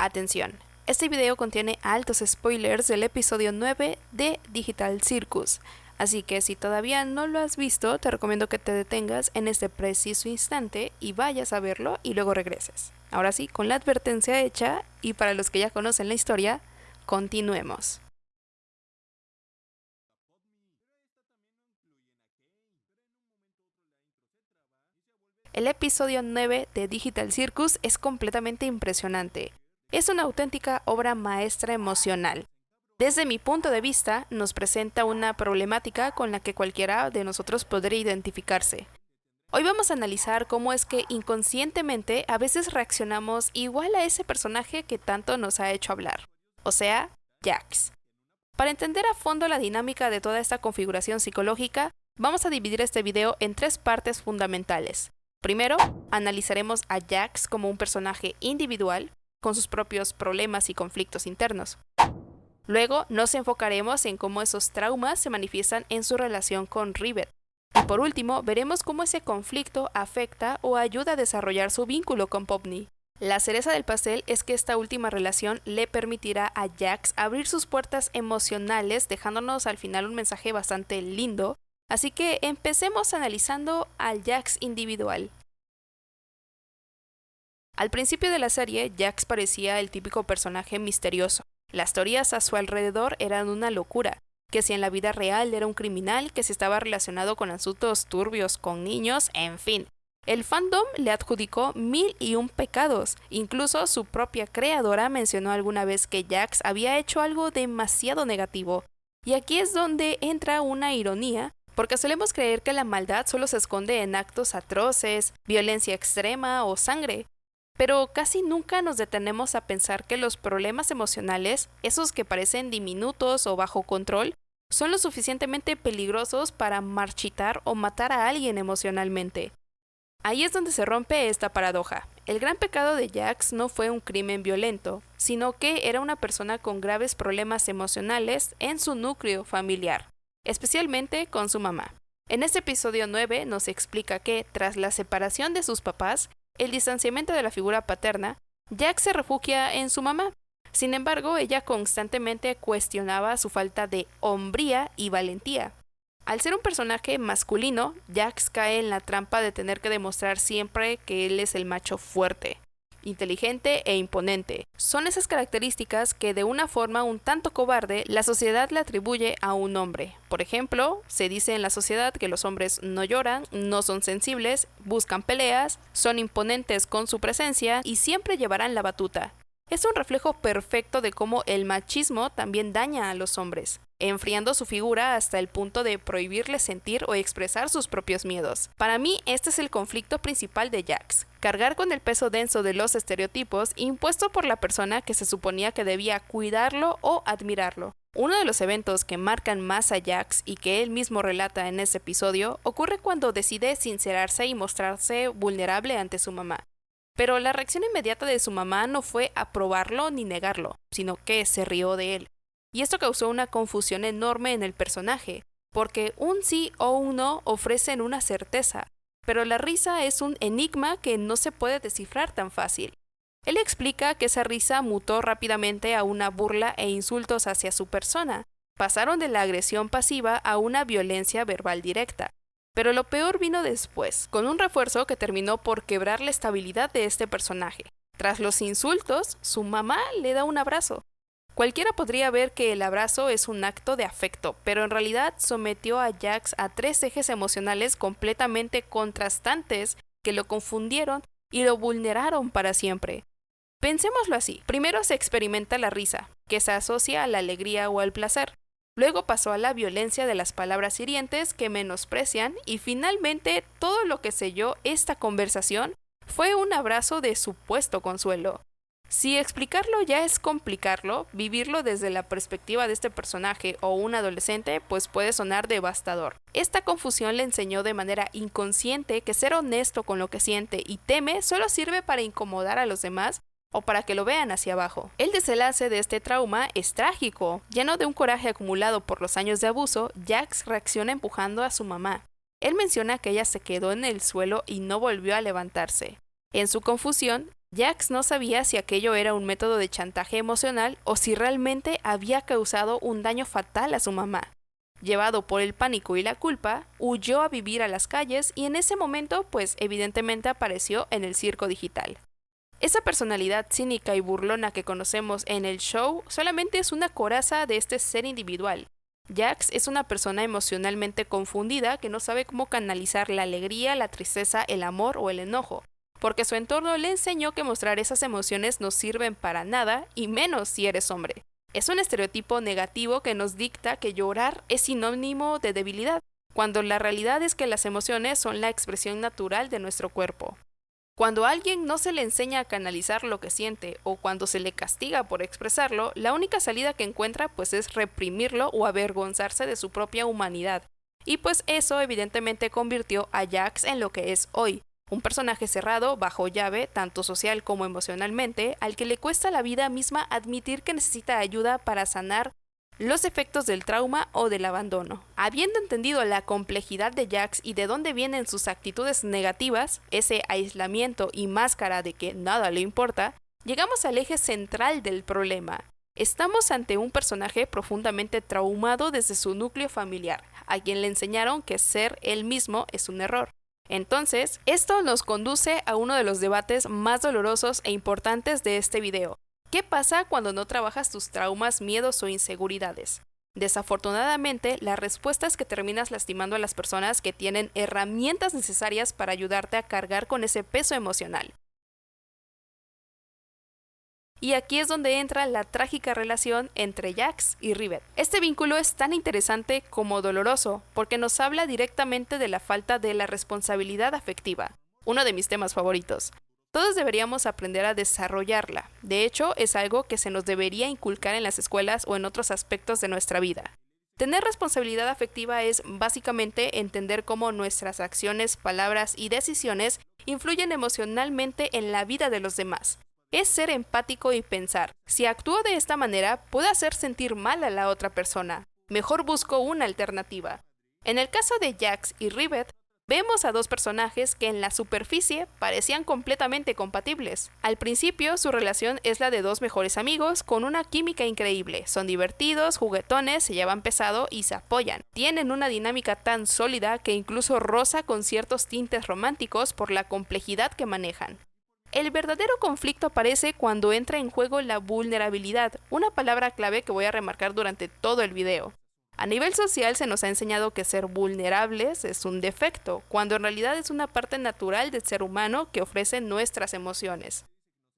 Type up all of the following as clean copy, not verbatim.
Atención, este video contiene altos spoilers del episodio 9 de Digital Circus, así que si todavía no lo has visto, te recomiendo que te detengas en este preciso instante y vayas a verlo y luego regreses. Ahora sí, con la advertencia hecha, y para los que ya conocen la historia, continuemos. El episodio 9 de Digital Circus es completamente impresionante. Es una auténtica obra maestra emocional. Desde mi punto de vista, nos presenta una problemática con la que cualquiera de nosotros podría identificarse. Hoy vamos a analizar cómo es que inconscientemente a veces reaccionamos igual a ese personaje que tanto nos ha hecho hablar, o sea, Jax. Para entender a fondo la dinámica de toda esta configuración psicológica, vamos a dividir este video en tres partes fundamentales. Primero, analizaremos a Jax como un personaje individual, con sus propios problemas y conflictos internos. Luego, nos enfocaremos en cómo esos traumas se manifiestan en su relación con Rivet. Y por último, veremos cómo ese conflicto afecta o ayuda a desarrollar su vínculo con Pomni. La cereza del pastel es que esta última relación le permitirá a Jax abrir sus puertas emocionales, dejándonos al final un mensaje bastante lindo. Así que empecemos analizando al Jax individual. Al principio de la serie, Jax parecía el típico personaje misterioso. Las teorías a su alrededor eran una locura, que si en la vida real era un criminal, que si estaba relacionado con asuntos turbios con niños, en fin. El fandom le adjudicó 1001 pecados, incluso su propia creadora mencionó alguna vez que Jax había hecho algo demasiado negativo. Y aquí es donde entra una ironía, porque solemos creer que la maldad solo se esconde en actos atroces, violencia extrema o sangre. Pero casi nunca nos detenemos a pensar que los problemas emocionales, esos que parecen diminutos o bajo control, son lo suficientemente peligrosos para marchitar o matar a alguien emocionalmente. Ahí es donde se rompe esta paradoja. El gran pecado de Jax no fue un crimen violento, sino que era una persona con graves problemas emocionales en su núcleo familiar, especialmente con su mamá. En este episodio 9 nos explica que, tras la separación de sus papás, el distanciamiento de la figura paterna, Jax se refugia en su mamá. Sin embargo, ella constantemente cuestionaba su falta de hombría y valentía. Al ser un personaje masculino, Jax cae en la trampa de tener que demostrar siempre que él es el macho fuerte, inteligente e imponente. Son esas características que de una forma un tanto cobarde la sociedad le atribuye a un hombre. Por ejemplo, se dice en la sociedad que los hombres no lloran, no son sensibles, buscan peleas, son imponentes con su presencia y siempre llevarán la batuta. Es un reflejo perfecto de cómo el machismo también daña a los hombres, enfriando su figura hasta el punto de prohibirles sentir o expresar sus propios miedos. Para mí, este es el conflicto principal de Jax, cargar con el peso denso de los estereotipos impuesto por la persona que se suponía que debía cuidarlo o admirarlo. Uno de los eventos que marcan más a Jax y que él mismo relata en ese episodio ocurre cuando decide sincerarse y mostrarse vulnerable ante su mamá. Pero la reacción inmediata de su mamá no fue aprobarlo ni negarlo, sino que se rió de él. Y esto causó una confusión enorme en el personaje, porque un sí o un no ofrecen una certeza, pero la risa es un enigma que no se puede descifrar tan fácil. Él explica que esa risa mutó rápidamente a una burla e insultos hacia su persona. Pasaron de la agresión pasiva a una violencia verbal directa. Pero lo peor vino después, con un refuerzo que terminó por quebrar la estabilidad de este personaje. Tras los insultos, su mamá le da un abrazo. Cualquiera podría ver que el abrazo es un acto de afecto, pero en realidad sometió a Jax a tres ejes emocionales completamente contrastantes que lo confundieron y lo vulneraron para siempre. Pensémoslo así. Primero se experimenta la risa, que se asocia a la alegría o al placer. Luego pasó a la violencia de las palabras hirientes que menosprecian y finalmente todo lo que selló esta conversación fue un abrazo de supuesto consuelo. Si explicarlo ya es complicarlo, vivirlo desde la perspectiva de este personaje o un adolescente pues puede sonar devastador. Esta confusión le enseñó de manera inconsciente que ser honesto con lo que siente y teme solo sirve para incomodar a los demás o para que lo vean hacia abajo. El desenlace de este trauma es trágico. Lleno de un coraje acumulado por los años de abuso, Jax reacciona empujando a su mamá. Él menciona que ella se quedó en el suelo y no volvió a levantarse. En su confusión, Jax no sabía si aquello era un método de chantaje emocional o si realmente había causado un daño fatal a su mamá. Llevado por el pánico y la culpa, huyó a vivir a las calles y en ese momento, pues evidentemente apareció en el circo digital. Esa personalidad cínica y burlona que conocemos en el show solamente es una coraza de este ser individual. Jax es una persona emocionalmente confundida que no sabe cómo canalizar la alegría, la tristeza, el amor o el enojo, porque su entorno le enseñó que mostrar esas emociones no sirven para nada, y menos si eres hombre. Es un estereotipo negativo que nos dicta que llorar es sinónimo de debilidad, cuando la realidad es que las emociones son la expresión natural de nuestro cuerpo. Cuando a alguien no se le enseña a canalizar lo que siente o cuando se le castiga por expresarlo, la única salida que encuentra pues es reprimirlo o avergonzarse de su propia humanidad. Y pues eso evidentemente convirtió a Jax en lo que es hoy, un personaje cerrado, bajo llave, tanto social como emocionalmente, al que le cuesta la vida misma admitir que necesita ayuda para sanar los efectos del trauma o del abandono. Habiendo entendido la complejidad de Jax y de dónde vienen sus actitudes negativas, ese aislamiento y máscara de que nada le importa, llegamos al eje central del problema. Estamos ante un personaje profundamente traumado desde su núcleo familiar, a quien le enseñaron que ser él mismo es un error. Entonces, esto nos conduce a uno de los debates más dolorosos e importantes de este video. ¿Qué pasa cuando no trabajas tus traumas, miedos o inseguridades? Desafortunadamente, la respuesta es que terminas lastimando a las personas que tienen herramientas necesarias para ayudarte a cargar con ese peso emocional. Y aquí es donde entra la trágica relación entre Jax y Rivet. Este vínculo es tan interesante como doloroso, porque nos habla directamente de la falta de la responsabilidad afectiva, uno de mis temas favoritos. Todos deberíamos aprender a desarrollarla. De hecho, es algo que se nos debería inculcar en las escuelas o en otros aspectos de nuestra vida. Tener responsabilidad afectiva es básicamente entender cómo nuestras acciones, palabras y decisiones influyen emocionalmente en la vida de los demás. Es ser empático y pensar, si actúo de esta manera, puedo hacer sentir mal a la otra persona. Mejor busco una alternativa. En el caso de Jax y Rivet, vemos a dos personajes que en la superficie parecían completamente compatibles. Al principio, su relación es la de dos mejores amigos con una química increíble. Son divertidos, juguetones, se llevan pesado y se apoyan. Tienen una dinámica tan sólida que incluso roza con ciertos tintes románticos por la complejidad que manejan. El verdadero conflicto aparece cuando entra en juego la vulnerabilidad, una palabra clave que voy a remarcar durante todo el video. A nivel social se nos ha enseñado que ser vulnerables es un defecto, cuando en realidad es una parte natural del ser humano que ofrece nuestras emociones.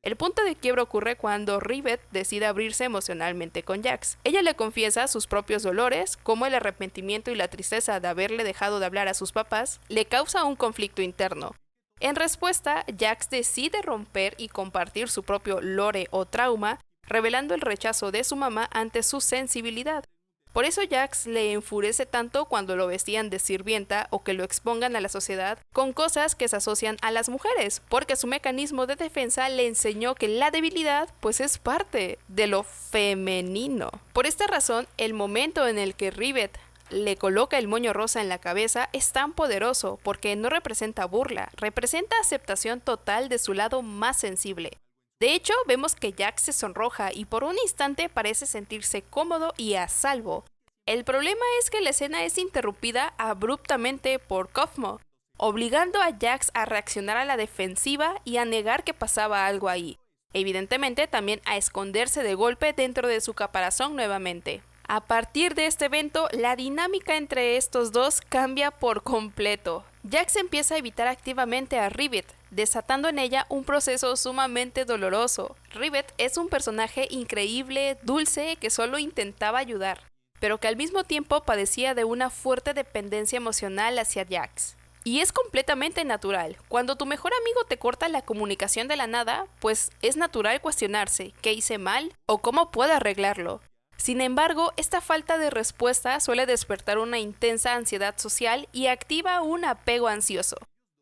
El punto de quiebra ocurre cuando Rivet decide abrirse emocionalmente con Jax. Ella le confiesa sus propios dolores, como el arrepentimiento y la tristeza de haberle dejado de hablar a sus papás, le causa un conflicto interno. En respuesta, Jax decide romper y compartir su propio lore o trauma, revelando el rechazo de su mamá ante su sensibilidad. Por eso Jax le enfurece tanto cuando lo vestían de sirvienta o que lo expongan a la sociedad con cosas que se asocian a las mujeres, porque su mecanismo de defensa le enseñó que la debilidad pues es parte de lo femenino. Por esta razón, el momento en el que Rivet le coloca el moño rosa en la cabeza es tan poderoso porque no representa burla, representa aceptación total de su lado más sensible. De hecho, vemos que Jax se sonroja y por un instante parece sentirse cómodo y a salvo. El problema es que la escena es interrumpida abruptamente por Kofmo, obligando a Jax a reaccionar a la defensiva y a negar que pasaba algo ahí. Evidentemente, también a esconderse de golpe dentro de su caparazón nuevamente. A partir de este evento, la dinámica entre estos dos cambia por completo. Jax empieza a evitar activamente a Rivet, desatando en ella un proceso sumamente doloroso. Rivet es un personaje increíble, dulce, que solo intentaba ayudar, pero que al mismo tiempo padecía de una fuerte dependencia emocional hacia Jax. Y es completamente natural. Cuando tu mejor amigo te corta la comunicación de la nada, pues es natural cuestionarse qué hice mal o cómo puedo arreglarlo. Sin embargo, esta falta de respuesta suele despertar una intensa ansiedad social y activa un apego ansioso.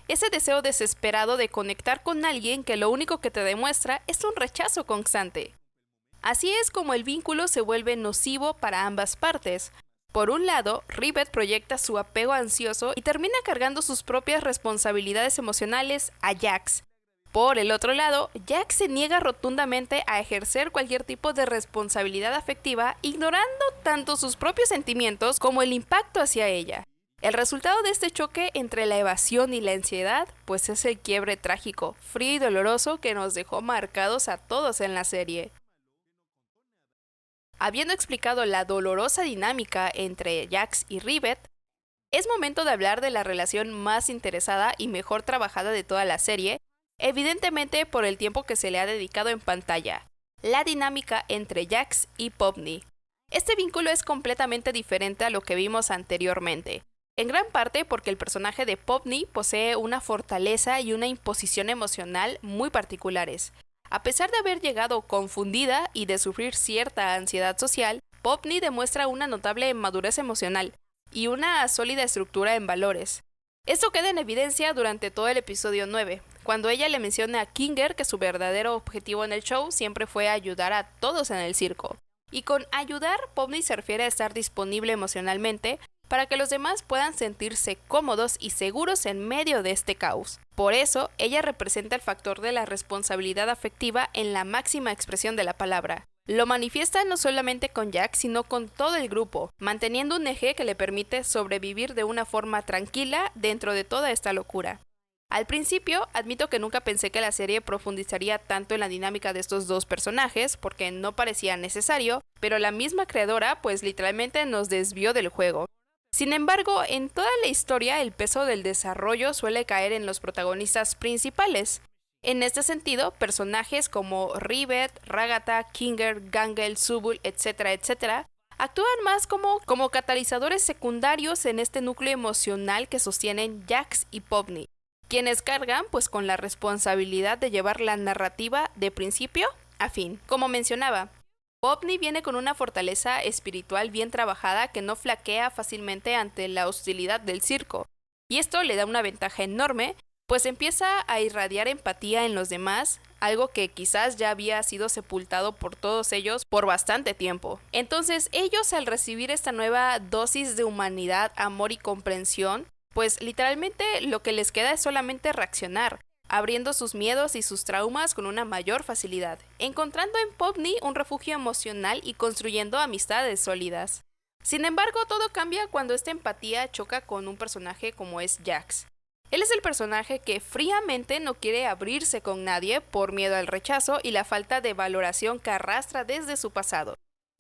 Ese deseo desesperado de conectar con alguien que lo único que te demuestra es un rechazo constante. Así es como el vínculo se vuelve nocivo para ambas partes. Por un lado, Rivet proyecta su apego ansioso y termina cargando sus propias responsabilidades emocionales a Jax. Por el otro lado, Jax se niega rotundamente a ejercer cualquier tipo de responsabilidad afectiva, ignorando tanto sus propios sentimientos como el impacto hacia ella. El resultado de este choque entre la evasión y la ansiedad, pues es el quiebre trágico, frío y doloroso que nos dejó marcados a todos en la serie. Habiendo explicado la dolorosa dinámica entre Jax y Rivet, es momento de hablar de la relación más interesada y mejor trabajada de toda la serie, evidentemente por el tiempo que se le ha dedicado en pantalla, la dinámica entre Jax y Pomni. Este vínculo es completamente diferente a lo que vimos anteriormente, en gran parte porque el personaje de Pomni posee una fortaleza y una imposición emocional muy particulares. A pesar de haber llegado confundida y de sufrir cierta ansiedad social, Pomni demuestra una notable madurez emocional y una sólida estructura en valores. Esto queda en evidencia durante todo el episodio 9, cuando ella le menciona a Kinger que su verdadero objetivo en el show siempre fue ayudar a todos en el circo. Y con ayudar, Pomni se refiere a estar disponible emocionalmente para que los demás puedan sentirse cómodos y seguros en medio de este caos. Por eso, ella representa el factor de la responsabilidad afectiva en la máxima expresión de la palabra. Lo manifiesta no solamente con Jax, sino con todo el grupo, manteniendo un eje que le permite sobrevivir de una forma tranquila dentro de toda esta locura. Al principio, admito que nunca pensé que la serie profundizaría tanto en la dinámica de estos dos personajes, porque no parecía necesario, pero la misma creadora pues literalmente nos desvió del juego. Sin embargo, en toda la historia el peso del desarrollo suele caer en los protagonistas principales. En este sentido, personajes como Rivet, Ragatha, Kinger, Gangle, Zubul, etcétera, actúan más como catalizadores secundarios en este núcleo emocional que sostienen Jax y Pomni, quienes cargan pues con la responsabilidad de llevar la narrativa de principio a fin. Como mencionaba, Pomni viene con una fortaleza espiritual bien trabajada que no flaquea fácilmente ante la hostilidad del circo, y esto le da una ventaja enorme, pues empieza a irradiar empatía en los demás, algo que quizás ya había sido sepultado por todos ellos por bastante tiempo. Entonces ellos, al recibir esta nueva dosis de humanidad, amor y comprensión, pues literalmente lo que les queda es solamente reaccionar, abriendo sus miedos y sus traumas con una mayor facilidad, encontrando en Pomni un refugio emocional y construyendo amistades sólidas. Sin embargo, todo cambia cuando esta empatía choca con un personaje como es Jax. Él es el personaje que fríamente no quiere abrirse con nadie por miedo al rechazo y la falta de valoración que arrastra desde su pasado.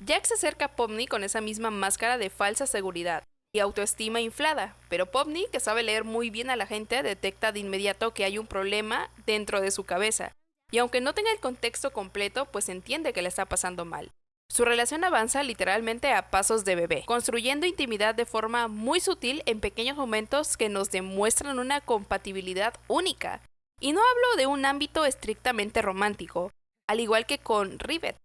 Jax se acerca a Pomni con esa misma máscara de falsa seguridad y autoestima inflada, pero Pomni, que sabe leer muy bien a la gente, detecta de inmediato que hay un problema dentro de su cabeza, y aunque no tenga el contexto completo, pues entiende que le está pasando mal. Su relación avanza literalmente a pasos de bebé, construyendo intimidad de forma muy sutil en pequeños momentos que nos demuestran una compatibilidad única. Y no hablo de un ámbito estrictamente romántico, al igual que con Rivet.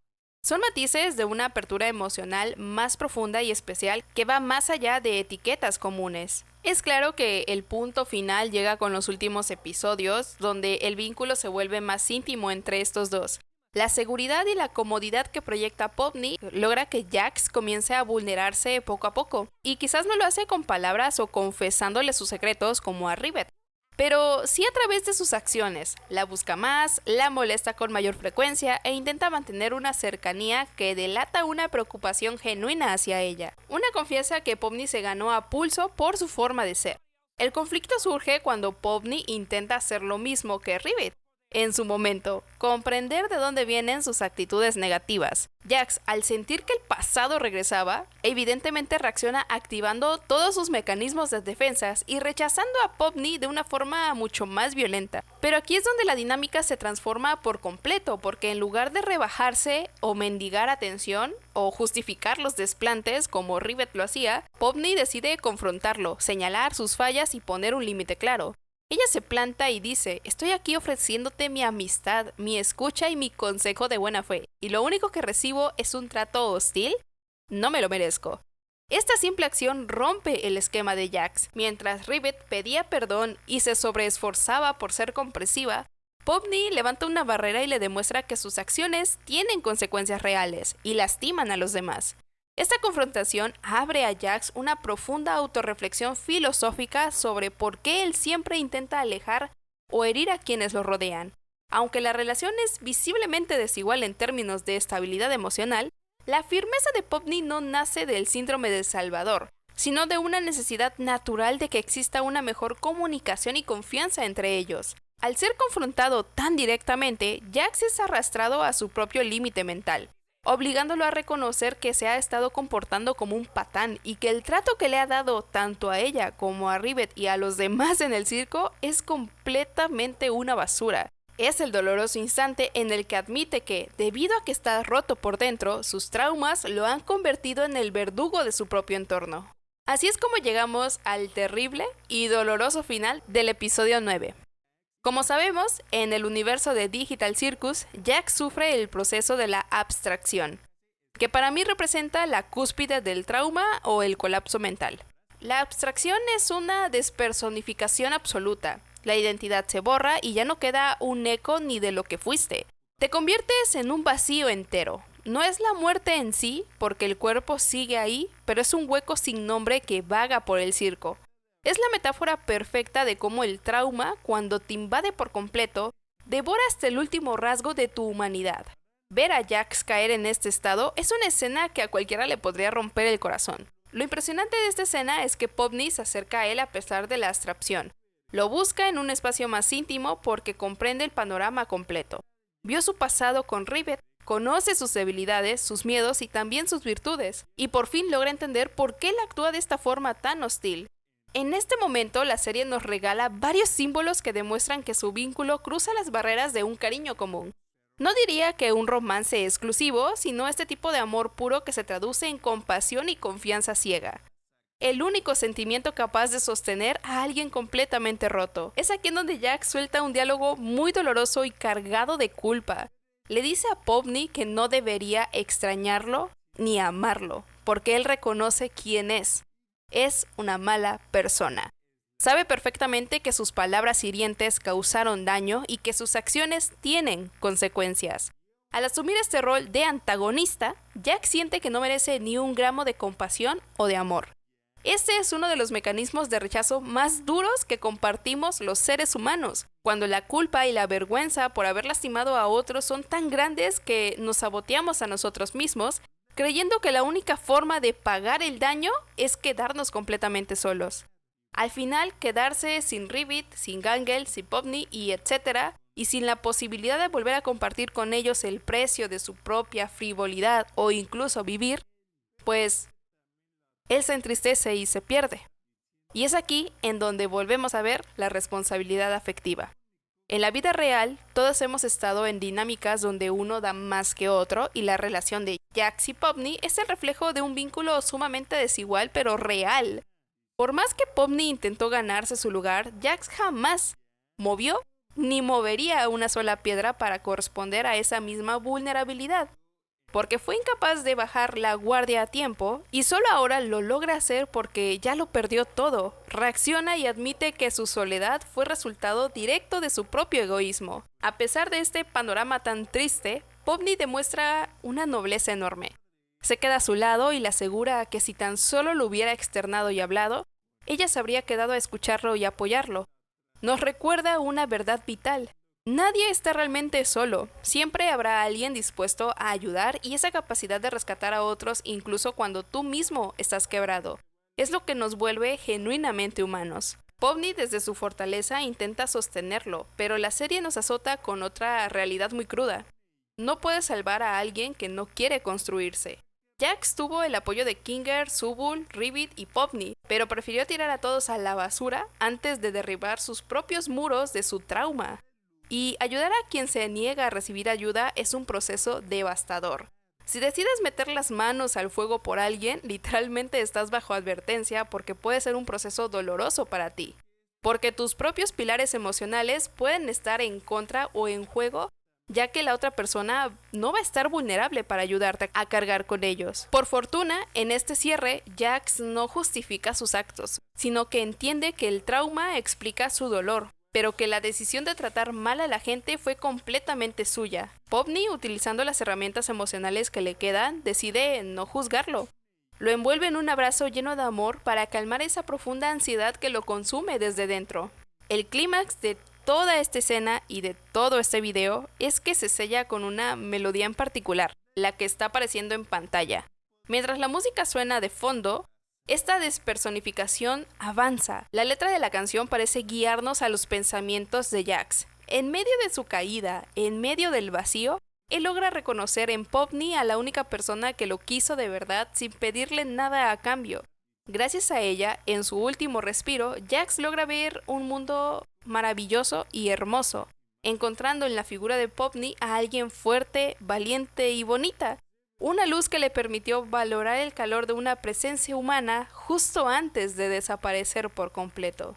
Son matices de una apertura emocional más profunda y especial que va más allá de etiquetas comunes. Es claro que el punto final llega con los últimos episodios, donde el vínculo se vuelve más íntimo entre estos dos. La seguridad y la comodidad que proyecta Pomni logra que Jax comience a vulnerarse poco a poco, y quizás no lo hace con palabras o confesándole sus secretos como a Rivet, pero sí a través de sus acciones. La busca más, la molesta con mayor frecuencia e intenta mantener una cercanía que delata una preocupación genuina hacia ella. Una confianza que Pomni se ganó a pulso por su forma de ser. El conflicto surge cuando Pomni intenta hacer lo mismo que Rivet. En su momento, comprender de dónde vienen sus actitudes negativas. Jax, al sentir que el pasado regresaba, evidentemente reacciona activando todos sus mecanismos de defensas y rechazando a Pomni de una forma mucho más violenta. Pero aquí es donde la dinámica se transforma por completo, porque en lugar de rebajarse o mendigar atención o justificar los desplantes como Rivet lo hacía, Pomni decide confrontarlo, señalar sus fallas y poner un límite claro. Ella se planta y dice: estoy aquí ofreciéndote mi amistad, mi escucha y mi consejo de buena fe, y lo único que recibo es un trato hostil. No me lo merezco. Esta simple acción rompe el esquema de Jax. Mientras Rivet pedía perdón y se sobreesforzaba por ser comprensiva, Pomni levanta una barrera y le demuestra que sus acciones tienen consecuencias reales y lastiman a los demás. Esta confrontación abre a Jax una profunda autorreflexión filosófica sobre por qué él siempre intenta alejar o herir a quienes lo rodean. Aunque la relación es visiblemente desigual en términos de estabilidad emocional, la firmeza de Popney no nace del síndrome del Salvador, sino de una necesidad natural de que exista una mejor comunicación y confianza entre ellos. Al ser confrontado tan directamente, Jax es arrastrado a su propio límite mental, obligándolo a reconocer que se ha estado comportando como un patán y que el trato que le ha dado tanto a ella como a Rivet y a los demás en el circo es completamente una basura. Es el doloroso instante en el que admite que, debido a que está roto por dentro, sus traumas lo han convertido en el verdugo de su propio entorno. Así es como llegamos al terrible y doloroso final del episodio 9. Como sabemos, en el universo de Digital Circus, Jax sufre el proceso de la abstracción, que para mí representa la cúspide del trauma o el colapso mental. La abstracción es una despersonificación absoluta. La identidad se borra y ya no queda un eco ni de lo que fuiste. Te conviertes en un vacío entero. No es la muerte en sí, porque el cuerpo sigue ahí, pero es un hueco sin nombre que vaga por el circo. Es la metáfora perfecta de cómo el trauma, cuando te invade por completo, devora hasta el último rasgo de tu humanidad. Ver a Jax caer en este estado es una escena que a cualquiera le podría romper el corazón. Lo impresionante de esta escena es que Popney se acerca a él a pesar de la abstracción. Lo busca en un espacio más íntimo porque comprende el panorama completo. Vio su pasado con Rivet, conoce sus debilidades, sus miedos y también sus virtudes, y por fin logra entender por qué él actúa de esta forma tan hostil. En este momento, la serie nos regala varios símbolos que demuestran que su vínculo cruza las barreras de un cariño común. No diría que un romance exclusivo, sino este tipo de amor puro que se traduce en compasión y confianza ciega. El único sentimiento capaz de sostener a alguien completamente roto. Es aquí en donde Jax suelta un diálogo muy doloroso y cargado de culpa. Le dice a Popney que no debería extrañarlo ni amarlo, porque él reconoce quién es. Es una mala persona. Sabe perfectamente que sus palabras hirientes causaron daño y que sus acciones tienen consecuencias. Al asumir este rol de antagonista, Jax siente que no merece ni un gramo de compasión o de amor. Este es uno de los mecanismos de rechazo más duros que compartimos los seres humanos, cuando la culpa y la vergüenza por haber lastimado a otros son tan grandes que nos saboteamos a nosotros mismos, creyendo que la única forma de pagar el daño es quedarnos completamente solos. Al final, quedarse sin Rivet, sin Gangle, sin Popney y etc., y sin la posibilidad de volver a compartir con ellos el precio de su propia frivolidad o incluso vivir, pues él se entristece y se pierde. Y es aquí en donde volvemos a ver la responsabilidad afectiva. En la vida real, todos hemos estado en dinámicas donde uno da más que otro y la relación de Jax y Popney es el reflejo de un vínculo sumamente desigual pero real. Por más que Popney intentó ganarse su lugar, Jax jamás movió ni movería una sola piedra para corresponder a esa misma vulnerabilidad, porque fue incapaz de bajar la guardia a tiempo y solo ahora lo logra hacer porque ya lo perdió todo. Reacciona y admite que su soledad fue resultado directo de su propio egoísmo. A pesar de este panorama tan triste, Popney demuestra una nobleza enorme. Se queda a su lado y le asegura que si tan solo lo hubiera externado y hablado, ella se habría quedado a escucharlo y apoyarlo. Nos recuerda una verdad vital. Nadie está realmente solo, siempre habrá alguien dispuesto a ayudar y esa capacidad de rescatar a otros incluso cuando tú mismo estás quebrado. Es lo que nos vuelve genuinamente humanos. Popney desde su fortaleza intenta sostenerlo, pero la serie nos azota con otra realidad muy cruda. No puedes salvar a alguien que no quiere construirse. Jax tuvo el apoyo de Kinger, Zubul, Rivet y Popney, pero prefirió tirar a todos a la basura antes de derribar sus propios muros de su trauma. Y ayudar a quien se niega a recibir ayuda es un proceso devastador. Si decides meter las manos al fuego por alguien, literalmente estás bajo advertencia porque puede ser un proceso doloroso para ti. Porque tus propios pilares emocionales pueden estar en contra o en juego, ya que la otra persona no va a estar vulnerable para ayudarte a cargar con ellos. Por fortuna, en este cierre, Jax no justifica sus actos, sino que entiende que el trauma explica su dolor, pero que la decisión de tratar mal a la gente fue completamente suya. Popney, utilizando las herramientas emocionales que le quedan, decide no juzgarlo. Lo envuelve en un abrazo lleno de amor para calmar esa profunda ansiedad que lo consume desde dentro. El clímax de toda esta escena y de todo este video es que se sella con una melodía en particular, la que está apareciendo en pantalla. Mientras la música suena de fondo, esta despersonificación avanza. La letra de la canción parece guiarnos a los pensamientos de Jax. En medio de su caída, en medio del vacío, él logra reconocer en Popney a la única persona que lo quiso de verdad sin pedirle nada a cambio. Gracias a ella, en su último respiro, Jax logra ver un mundo maravilloso y hermoso, encontrando en la figura de Popney a alguien fuerte, valiente y bonita. Una luz que le permitió valorar el calor de una presencia humana justo antes de desaparecer por completo.